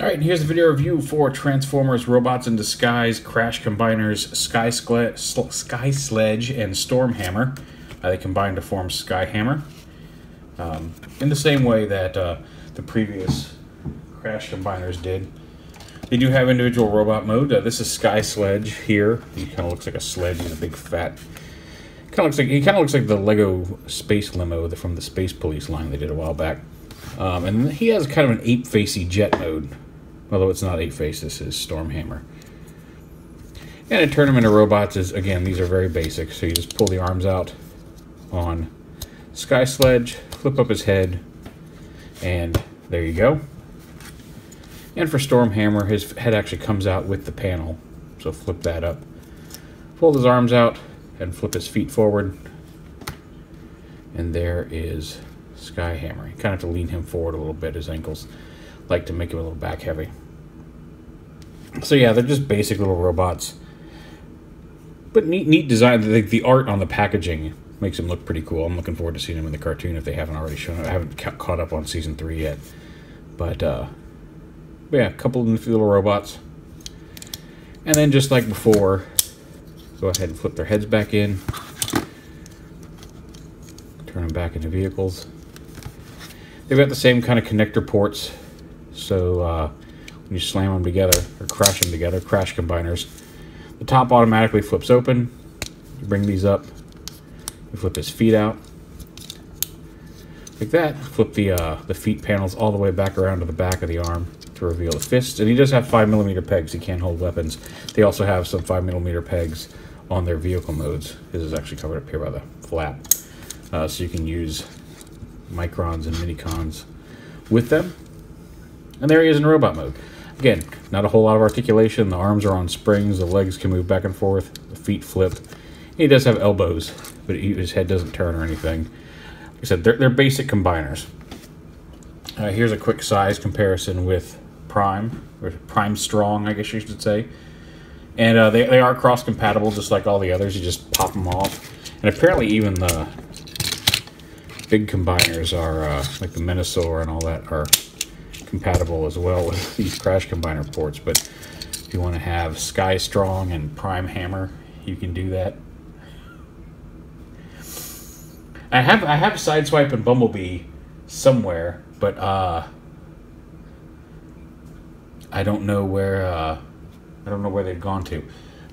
Alright, and here's the video review for Transformers Robots in Disguise, Crash Combiners, Sky Sledge, and Storm Hammer. They combine to form SKYHAMMER. In the same way that the previous Crash Combiners did. They do have individual robot mode. This is Sky Sledge here. He kind of looks like a sledge. He's a big fat... He kind of looks like the Lego space limo from the Space Police line they did a while back. And he has kind of an ape-facey jet mode. Although it's not ape-face, this is Storm Hammer. And to turn them into robots is, again, these are very basic. So you just pull the arms out on Sky Sledge, flip up his head, and there you go. And for Storm Hammer, his head actually comes out with the panel. So flip that up. Fold his arms out and flip his feet forward. And there is SKYHAMMER. You kind of have to lean him forward a little bit. His ankles like to make him a little back heavy. So yeah, they're just basic little robots. But neat design. The art on the packaging makes him look pretty cool. I'm looking forward to seeing him in the cartoon if they haven't already shown it. I haven't caught up on season 3 yet. But yeah, a couple of nifty little robots. And then just like before, go ahead and flip their heads back in. Turn them back into vehicles. They've got the same kind of connector ports. So when you slam them together, or crash them together, crash combiners, the top automatically flips open. You bring these up. You flip his feet out. Like that. Flip the feet panels all the way back around to the back of the arm to reveal the fists. And he does have 5mm pegs. He can't hold weapons. They also have some 5mm pegs on their vehicle modes. His is actually covered up here by the flap. So you can use microns and minicons with them. And there he is in robot mode. Again, not a whole lot of articulation. The arms are on springs. The legs can move back and forth. The feet flip. He does have elbows, but his head doesn't turn or anything. Like I said, they're basic combiners. Here's a quick size comparison with Prime, or Prime Strong, I guess you should say. And they are cross-compatible, just like all the others. You just pop them off. And apparently even the big combiners are, like the Menosaur and all that, are compatible as well with these Crash Combiner ports. But if you want to have Sky Strong and Prime Hammer, you can do that. I have Sideswipe and Bumblebee somewhere, but I don't know where they've gone to.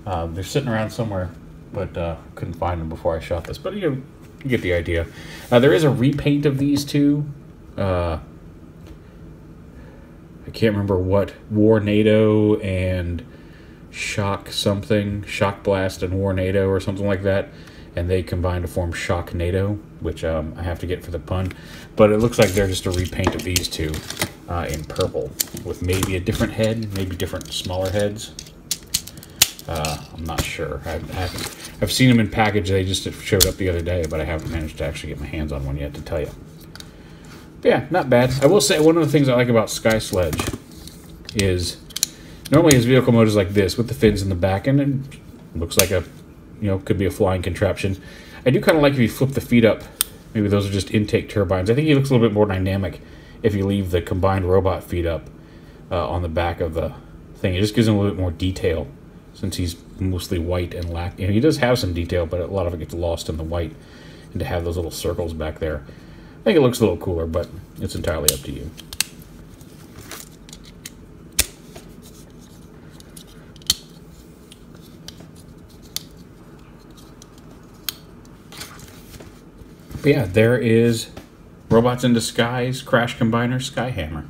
They're sitting around somewhere, but couldn't find them before I shot this. But you get the idea. There is a repaint of these two. I can't remember what. Warnado and Shock Blast and Warnado or something like that. And they combine to form Shocknado, which I have to get for the pun. But it looks like they're just a repaint of these two in purple, with maybe a different head, maybe different smaller heads. I'm not sure. I've seen them in package. They just showed up the other day, but I haven't managed to actually get my hands on one yet to tell you. But yeah, not bad. I will say one of the things I like about Sky Sledge is normally his vehicle mode is like this, with the fins in the back, and it looks like a, could be a flying contraption. I do kind of like if you flip the feet up. Maybe those are just intake turbines. I think he looks a little bit more dynamic if you leave the combined robot feet up on the back of the thing. It just gives him a little bit more detail, since he's mostly white and he does have some detail, but a lot of it gets lost in the white. And to have those little circles back there, I think it looks a little cooler, but it's entirely up to you. But yeah, there is Robots in Disguise, Crash Combiner, SKYHAMMER.